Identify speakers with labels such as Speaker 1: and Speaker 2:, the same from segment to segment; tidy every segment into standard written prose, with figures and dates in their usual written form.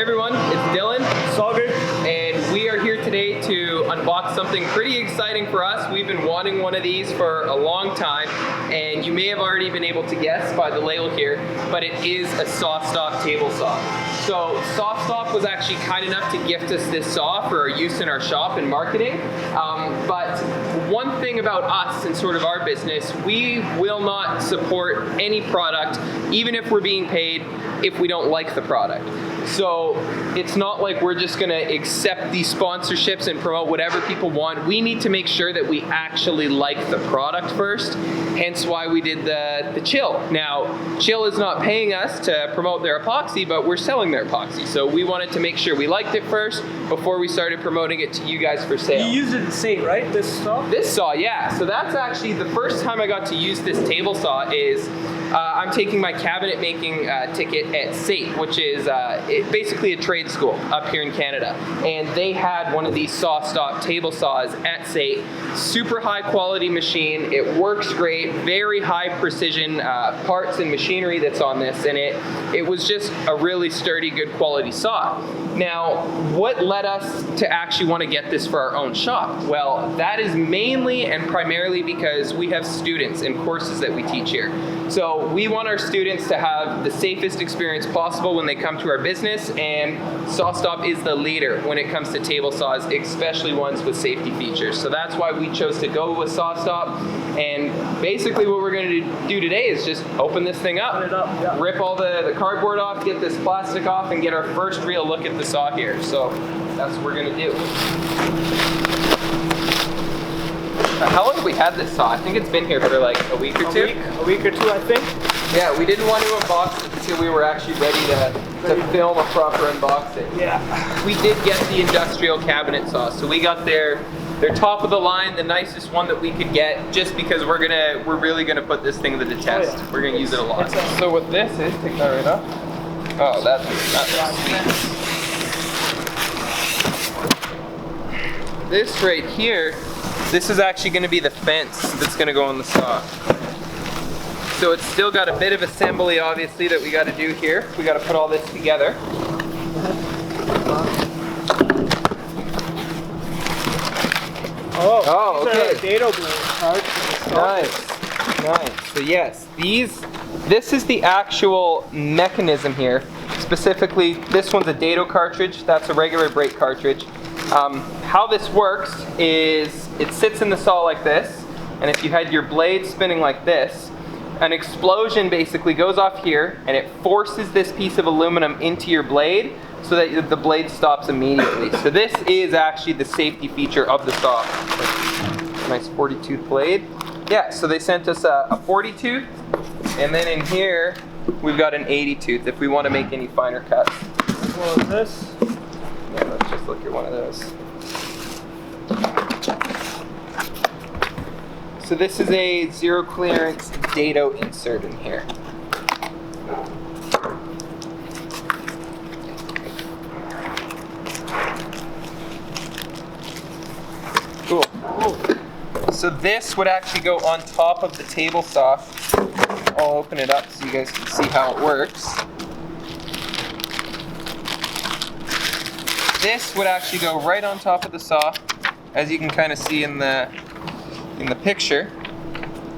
Speaker 1: everyone, it's Dylan,
Speaker 2: Sagar,
Speaker 1: and we are here today to unbox something pretty exciting for us. We've been wanting one of these for a long time, and you may have already been able to guess by the label here, but it is a SawStop table saw. So SawStop was actually kind enough to gift us this saw for our use in our shop and marketing. But one thing about us and sort of our business, we will not support any product, even if we're being paid, if we don't like the product. So it's not like we're just gonna accept these sponsorships and promote whatever people want. We need to make sure that we actually like the product first, hence why we did the Chill. Now, Chill is not paying us to promote their epoxy, but we're selling their epoxy. So we wanted to make sure we liked it first before we started promoting it to you guys for sale.
Speaker 2: you used it in SAIT, right? This saw?
Speaker 1: This saw, yeah. So that's actually the first time I got to use this table saw is I'm taking my cabinet making ticket at SAIT, which is basically a trade school up here in Canada. And they had one of these SawStop table saws at SAIT. Super high quality machine. It works great. Very high precision parts and machinery that's on this. And it was just a really sturdy, good quality saw. Now, what led us to actually want to get this for our own shop? Well, that is mainly and primarily because we have students and courses that we teach here. So we want our students to have the safest experience possible when they come to our business, and SawStop is the leader when it comes to table saws, especially ones with safety features. So that's why we chose to go with SawStop. And basically what we're going to do today is just open this thing up,
Speaker 2: Yeah.
Speaker 1: rip all the cardboard off, get this plastic off, and get our first real look at the saw here. So that's what we're going to do. How long have we had this saw? I think it's been here for like a week or two.
Speaker 2: A week or two, I think.
Speaker 1: Yeah, we didn't want to unbox it until we were actually ready to film a proper unboxing.
Speaker 2: Yeah.
Speaker 1: We did get the industrial cabinet saw, so we got their top of the line, the nicest one that we could get, just because we're really gonna put this thing to the test.
Speaker 2: Oh, yeah.
Speaker 1: We're gonna use it a lot. So what this is, take that right off. Oh, that's sweet. This right here, this is actually gonna be the fence that's gonna go on the saw. So it's still got a bit of assembly, obviously, that we got to do here. We got to put all this together.
Speaker 2: Oh,
Speaker 1: okay.
Speaker 2: Dado blade.
Speaker 1: Nice. So yes, this is the actual mechanism here. Specifically, this one's a dado cartridge. That's a regular brake cartridge. How this works is it sits in the saw like this, and if you had your blade spinning like this, an explosion basically goes off here and it forces this piece of aluminum into your blade so that the blade stops immediately. So this is actually the safety feature of the saw. Nice 40 tooth blade. Yeah, so they sent us a 40 tooth, and then in here we've got an 80 tooth if we want to make any finer cuts.
Speaker 2: What is this?
Speaker 1: Yeah, let's just look at one of those. So this is a zero clearance dado insert in here. Cool. So this would actually go on top of the table saw. I'll open it up so you guys can see how it works. This would actually go right on top of the saw, as you can kind of see in the picture.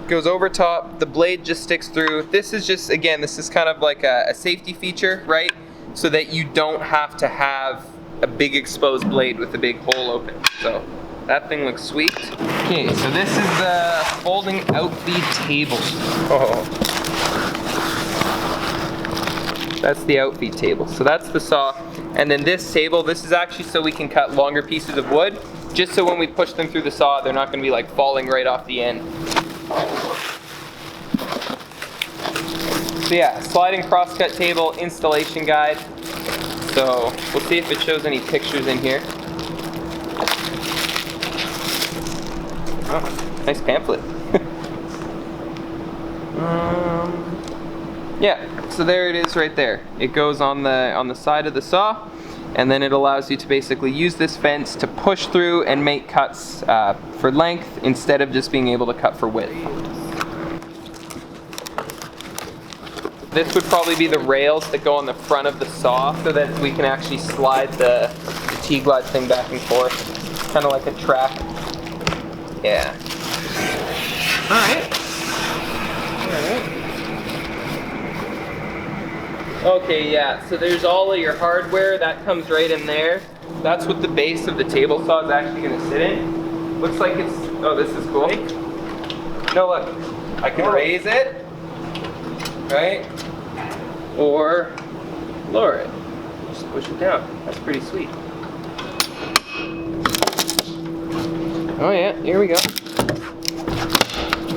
Speaker 1: Goes over top, the blade just sticks through. This is just, again, this is kind of like a safety feature, right? So that you don't have to have a big exposed blade with a big hole open. So that thing looks sweet. Okay, so this is the folding out feed table. Oh. That's the outfeed table. So that's the saw. And then this table, this is actually so we can cut longer pieces of wood, just so when we push them through the saw, they're not going to be like falling right off the end. So yeah, sliding crosscut table installation guide. So we'll see if it shows any pictures in here. Oh, nice pamphlet. Yeah, so there it is right there. It goes on the side of the saw, and then it allows you to basically use this fence to push through and make cuts for length instead of just being able to cut for width. This would probably be the rails that go on the front of the saw so that we can actually slide the T-glide thing back and forth. Kind of like a track. Yeah. Alright. Okay, yeah, so there's all of your hardware. That comes right in there. That's what the base of the table saw is actually going to sit in. Looks like it's, oh, this is cool. No, look, I can raise it, right? Or lower it. Just push it down. That's pretty sweet. Oh yeah, here we go.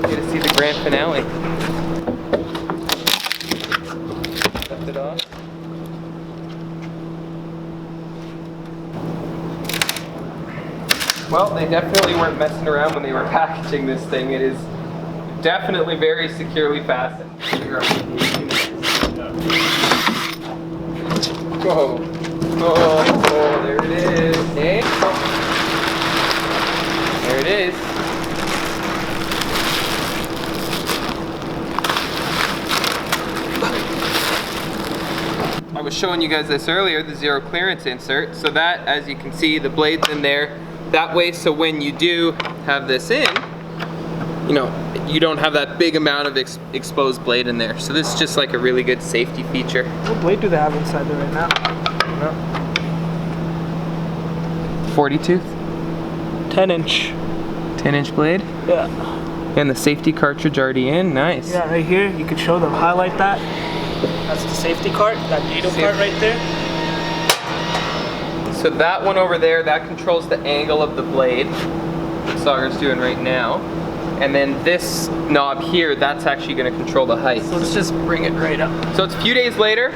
Speaker 1: Get to see the grand finale. Lift it off. Well, they definitely weren't messing around when they were packaging this thing. It is definitely very securely fastened. Whoa. Oh, there it is. Okay. There it is. I was showing you guys this earlier, the zero clearance insert. So that, as you can see, the blade's in there. That way, so when you do have this in, you know, you don't have that big amount of exposed blade in there. So this is just like a really good safety feature.
Speaker 2: What blade do they have inside there right now? No. 40 tooth? 10-inch. 10-inch blade? Yeah. And the safety cartridge already in, nice. Yeah, right here, you can show them, highlight that. That's the safety cart, that NATO cart right there.
Speaker 1: So that one over there, that controls the angle of the blade. Sauger's doing right now. And then this knob here, that's actually going to control the height.
Speaker 2: So let's just bring it right up.
Speaker 1: So it's a few days later.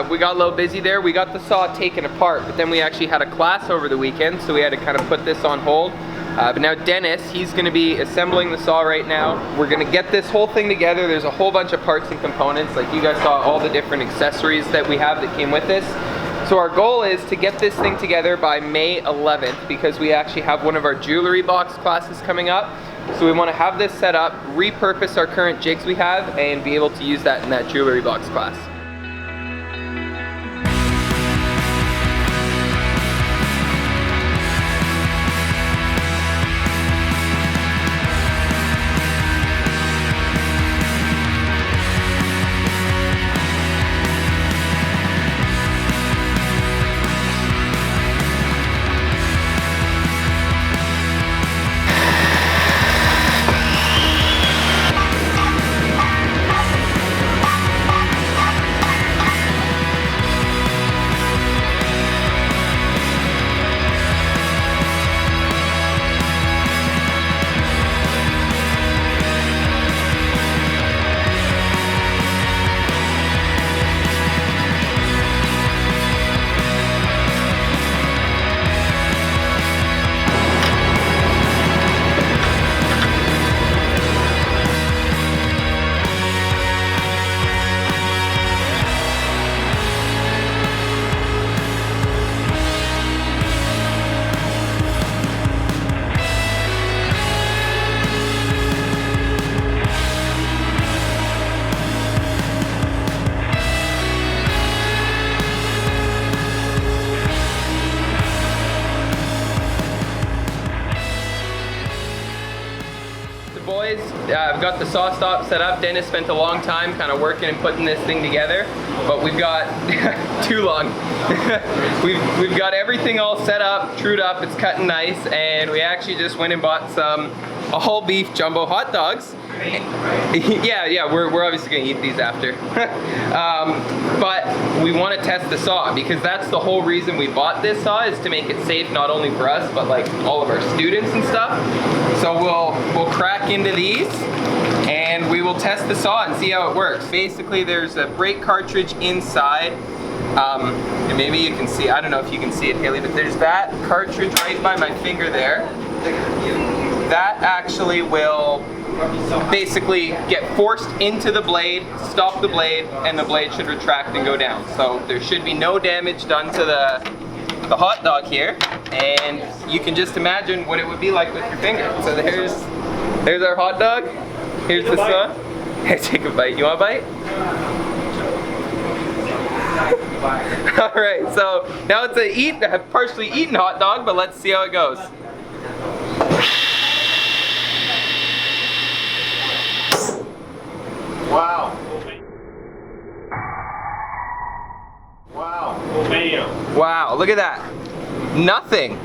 Speaker 1: We got a little busy there. We got the saw taken apart, but then we actually had a class over the weekend, so we had to kind of put this on hold. But now Dennis, he's going to be assembling the saw right now. We're going to get this whole thing together. There's a whole bunch of parts and components. Like you guys saw all the different accessories that we have that came with this. So our goal is to get this thing together by May 11th because we actually have one of our jewelry box classes coming up. So we want to have this set up, repurpose our current jigs we have, and be able to use that in that jewelry box class. I've got the saw stop set up. Dennis spent a long time kind of working and putting this thing together, but we've got too long. we've got everything all set up, trued up, it's cutting nice, and we actually just went and bought some all beef jumbo hot dogs. Yeah, we're obviously gonna eat these after. But we want to test the saw because that's the whole reason we bought this saw, is to make it safe not only for us but like all of our students and stuff. So we'll crack into these and we will test the saw and see how it works. Basically, there's a brake cartridge inside. And maybe you can see, I don't know if you can see it, Haley, but there's that cartridge right by my finger there. That actually will basically get forced into the blade, stop the blade, and the blade should retract and go down. So there should be no damage done to the hot dog here, and you can just imagine what it would be like with your finger. So there's our hot dog. Here's the saw. Hey, take a bite. You want a bite? All right, so now it's a partially eaten hot dog, but let's see how it goes.
Speaker 3: Wow. Wow.
Speaker 1: Wow, look at that. Nothing.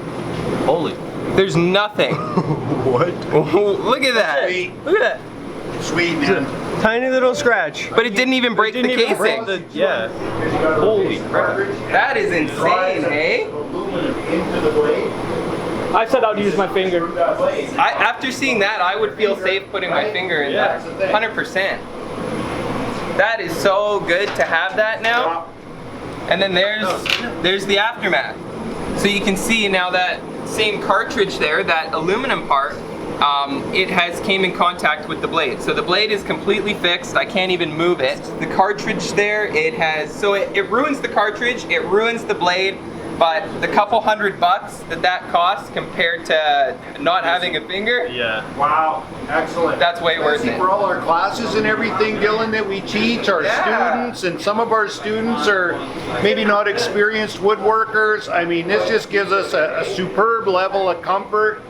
Speaker 3: Holy.
Speaker 1: There's nothing.
Speaker 3: What?
Speaker 1: Look at that.
Speaker 3: Sweet.
Speaker 2: Look at that.
Speaker 3: Sweet, man.
Speaker 2: Tiny little scratch.
Speaker 1: But it didn't even break the casing.
Speaker 2: Yeah. Holy crap.
Speaker 1: That is insane, eh?
Speaker 2: I said I'd use my finger.
Speaker 1: After seeing that, I would feel safe putting my finger in there. 100%. That is so good to have that now. And then there's the aftermath. So you can see now that same cartridge there, that aluminum part, it has came in contact with the blade. So the blade is completely fixed. I can't even move it. The cartridge there, it ruins the cartridge, it ruins the blade, but the couple $100 that costs compared to not having a finger,
Speaker 2: Yeah.
Speaker 3: Wow. Excellent.
Speaker 1: that's way worth it.
Speaker 3: For all our classes and everything, Dylan, that we teach, our students, and some of our students are maybe not experienced woodworkers. I mean, this just gives us a superb level of comfort.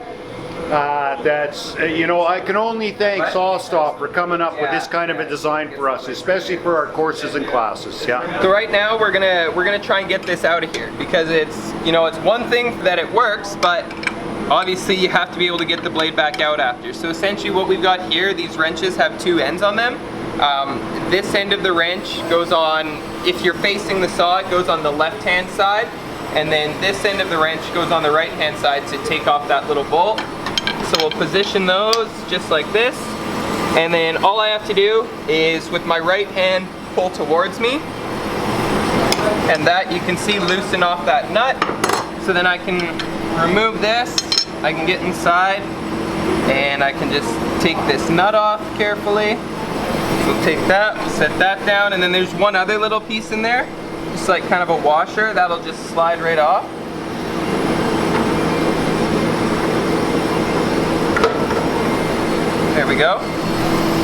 Speaker 3: That's, you know, I can only thank SawStop for coming up with this kind of a design for us, especially for our courses and classes. Yeah.
Speaker 1: So right now we're gonna try and get this out of here because it's, you know, it's one thing that it works, but obviously you have to be able to get the blade back out after. So essentially what we've got here, these wrenches have two ends on them. This end of the wrench goes on, if you're facing the saw, it goes on the left-hand side, and then this end of the wrench goes on the right-hand side to take off that little bolt. So we'll position those just like this, and then all I have to do is with my right hand pull towards me, and that you can see loosen off that nut. So then I can remove this, I can get inside, and I can just take this nut off carefully. So take that, set that down, and then there's one other little piece in there, just like kind of a washer, that'll just slide right off. There we go.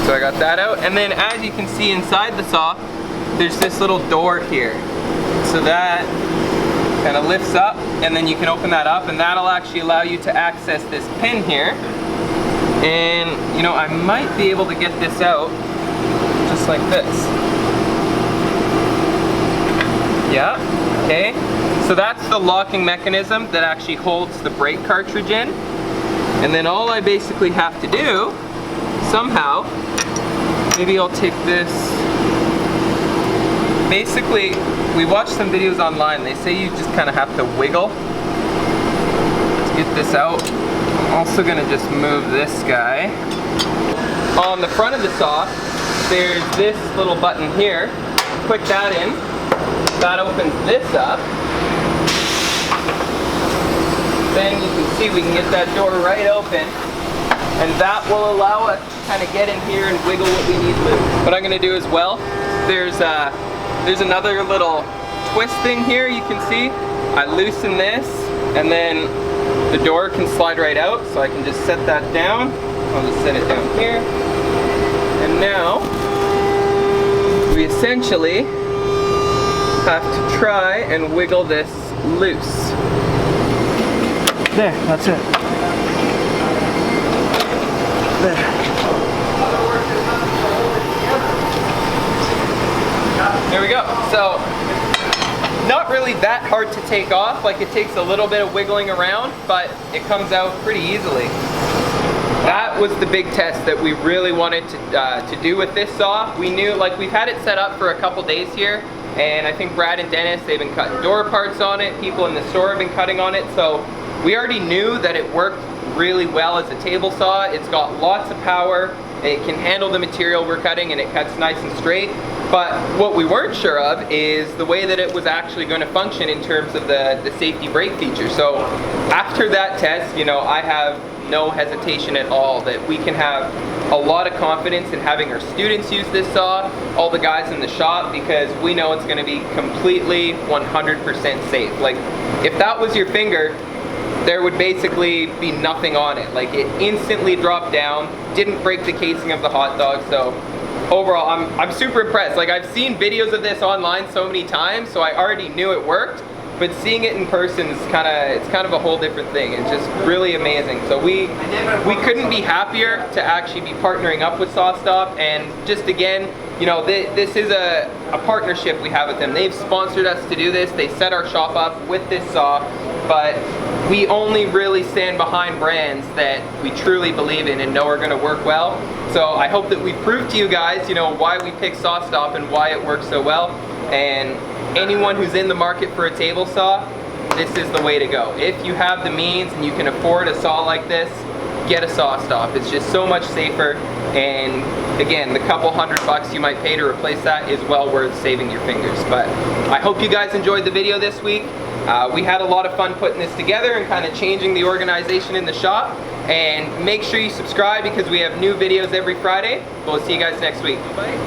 Speaker 1: So I got that out. And then as you can see inside the saw, there's this little door here. So that kind of lifts up, and then you can open that up, and that'll actually allow you to access this pin here. And you know, I might be able to get this out just like this. Yeah, okay. So that's the locking mechanism that actually holds the brake cartridge in. And then all I basically have to do, somehow, maybe I'll take this. Basically, we watched some videos online. They say you just kind of have to wiggle to get this out. I'm also gonna just move this guy. On the front of the saw, there's this little button here. Click that in. That opens this up. Then you can see we can get that door right open, and that will allow us to kind of get in here and wiggle what we need to. What I'm going to do as well, there's another little twist thing here you can see. I loosen this, and then the door can slide right out, so I can just set that down. I'll just set it down here. And now, we essentially have to try and wiggle this loose.
Speaker 2: There, that's it. There.
Speaker 1: There we go. So, not really that hard to take off. Like, it takes a little bit of wiggling around, but it comes out pretty easily. That was the big test that we really wanted to do with this saw. We knew, like, we've had it set up for a couple days here, and I think Brad and Dennis, they've been cutting door parts on it. People in the store have been cutting on it, so we already knew that it worked really well as a table saw. It's got lots of power, it can handle the material we're cutting, and it cuts nice and straight. But what we weren't sure of is the way that it was actually going to function in terms of the safety brake feature. So after that test, you know, I have no hesitation at all that we can have a lot of confidence in having our students use this saw, all the guys in the shop, because we know it's going to be completely 100% safe. Like, if that was your finger, there would basically be nothing on it. Like, it instantly dropped down, didn't break the casing of the hot dog, so overall, I'm super impressed. Like, I've seen videos of this online so many times, so I already knew it worked. But seeing it in person is kind of a whole different thing. It's just really amazing. So we couldn't be happier to actually be partnering up with SawStop, and just again, you know, this is a partnership we have with them. They've sponsored us to do this. They set our shop up with this saw, but we only really stand behind brands that we truly believe in and know are going to work well. So I hope that we proved to you guys, you know, why we picked SawStop and why it works so well. And anyone who's in the market for a table saw, this is the way to go. If you have the means and you can afford a saw like this, get a SawStop. It's just so much safer, and again, the couple $100 you might pay to replace that is well worth saving your fingers. But I hope you guys enjoyed the video this week. We had a lot of fun putting this together and kind of changing the organization in the shop. And make sure you subscribe because we have new videos every Friday. We'll see you guys next week. Bye.